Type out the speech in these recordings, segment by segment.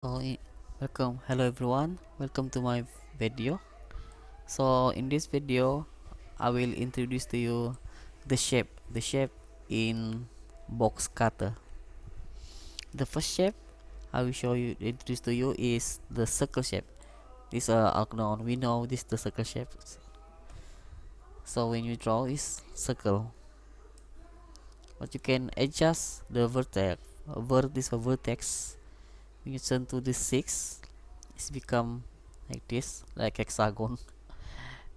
So, hello everyone, welcome to my video. So, in this video, I will introduce to you the shape in Boxcutter. The first shape I will introduce to you is the circle shape. This unknown. We know this the circle shape. So when you draw is circle, but you can adjust the vertex. This vertex. When you turn to the 6, it's become like this, like hexagon.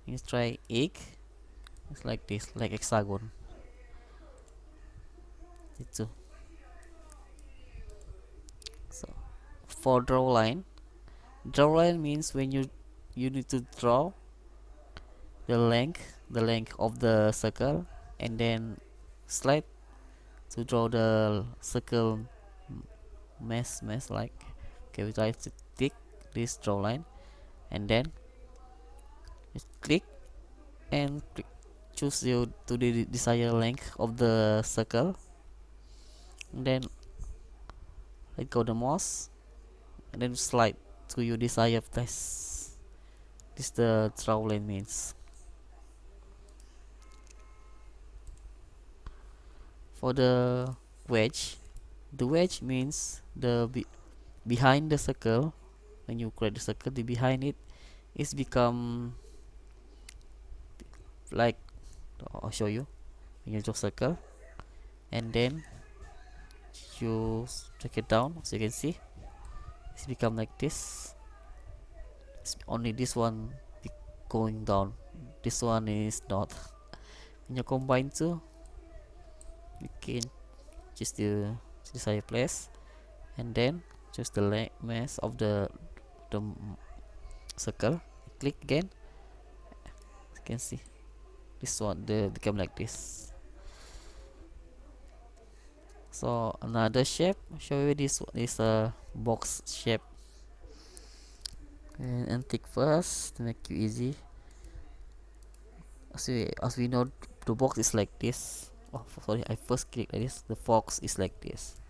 You try egg, it's like this, like hexagon. Itu. So for draw line means when you need to draw the length of the circle, and then slide to draw the circle mesh like. Okay, we try to tick this draw line, and then just click and choose you to the desired length of the circle, and then let go the mouse, and then slide to your desired place. This the draw line means. For the wedge means behind the circle. When you create the circle, the behind it is become like, I'll show you. When you draw circle, and then you take it down, so you can see it's become like this. It's only this one going down, this one is not. When you combine two, you can choose the desired place, and then choose the mass of the circle. Click again, you can see this one they become like this. So another shape, show you this one is a box shape, and tick first to make you easy. As we know, the box is like this. Oh, sorry, I first click like this. The box is like this,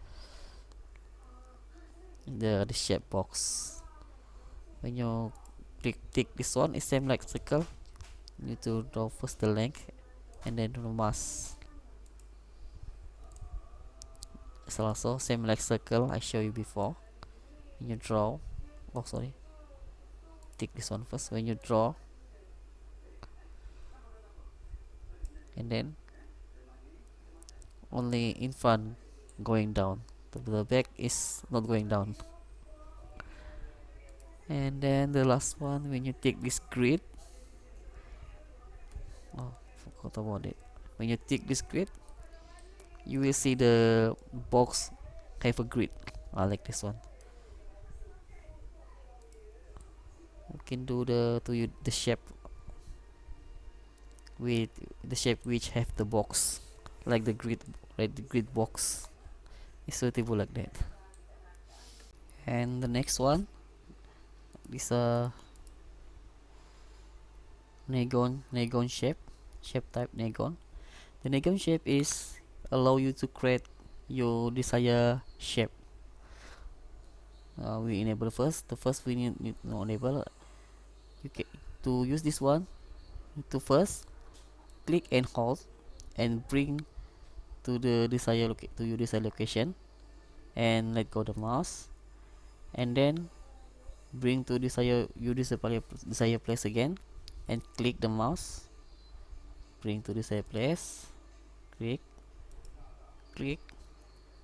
the shape box. When you tick this one, it's same like circle. You need to draw first the length, and then the mass. It's also same like circle I showed you before. When you draw, oh sorry, tick this one first. When you draw, and then only in front going down, the back is not going down. And then the last one, when you take this grid, oh, forgot about it. When you take this grid, you will see the box have a grid. I like this one. You can do the shape with the shape which have the box, like the grid, like the grid box is suitable like that. And the next one is a Nagon shape type Nagon. The Nagon shape is allow you to create your desired shape. We enable first. The first we need to enable. You can to use this one. To first click and hold, and bring to the to your desired location, and let go the mouse, and then bring to desired place again, and click the mouse, bring to desired place, click, click,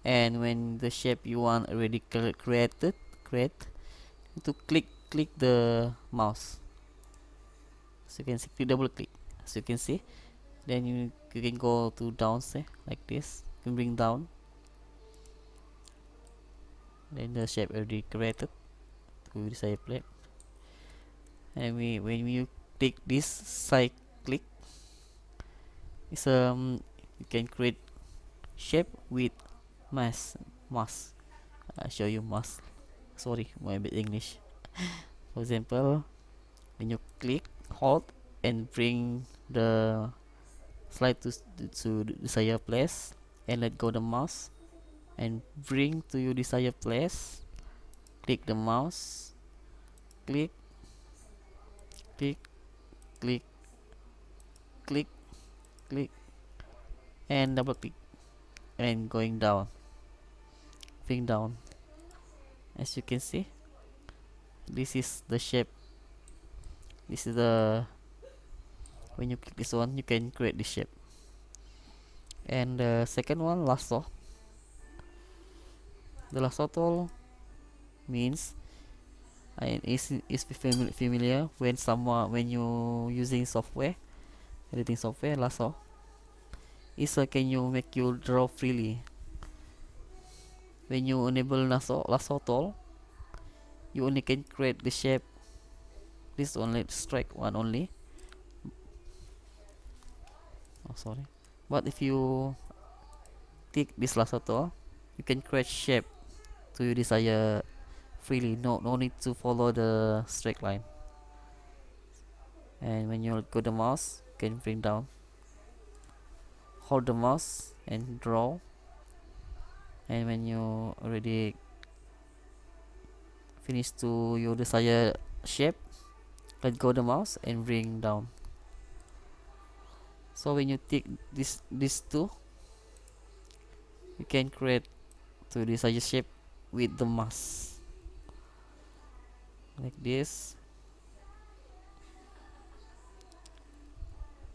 and when the shape you want already create, to click the mouse, so you can see, double click, so you can see. Then you can go to down, say like this. You can bring down, then the shape already created to desired place. And when you click this side click, it's you can create shape with mask. I show you mask. Sorry, my bad English. For example, when you click, hold, and bring the slide to desired place, and let go the mouse, and bring to your desired place, click the mouse, click, click, click, click, click, and double click, and going down, bring down. As you can see, this is the shape. This is the, when you click this one, you can create the shape. And the second one, lasso. The lasso tool means, and is familiar when someone, when you using software, editing software. Lasso is can you make you draw freely. When you enable lasso tool, you only can create the shape, this only strike one only. Oh, sorry. But if you tick this lasso tool, you can create shape to your desire freely. No need to follow the straight line. And when you go the mouse, you can bring down, hold the mouse and draw. And when you already finish to your desired shape, let go the mouse and bring down. So when you tick these two, you can create to desired shape with the mouse, like this.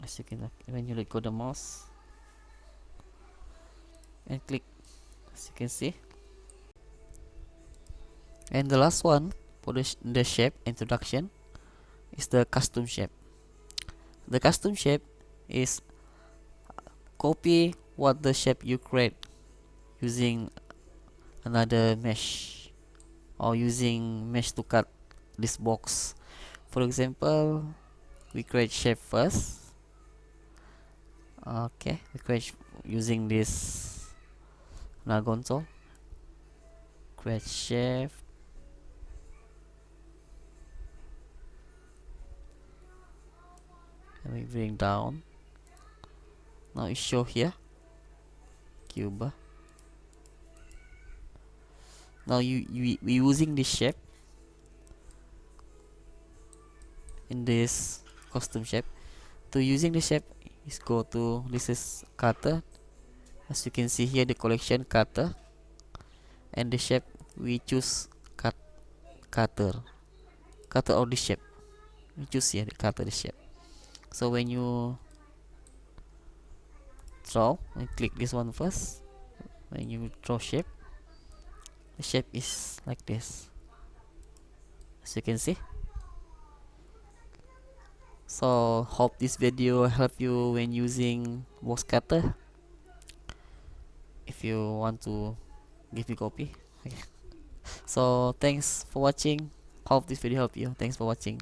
As you can, when you let go the mouse and click, as you can see. And the last one for the shape introduction is the custom shape. The custom shape is copy what the shape you create using another mesh, or using mesh to cut this box. For example, we create shape first. Okay, we create using this Nagon tool. Create shape. And we bring down. Now it show here cube. Now we using this shape in this custom shape. To using the shape is go to, this is cutter. As you can see here, the collection cutter, and the shape we choose cutter of the shape. We choose here the cutter the shape. So when you draw, and click this one first. When you draw shape, the shape is like this, as you can see. So hope this video help you when using Boxcutter. If you want to give me copy. Okay. So thanks for watching. Hope this video help you. Thanks for watching.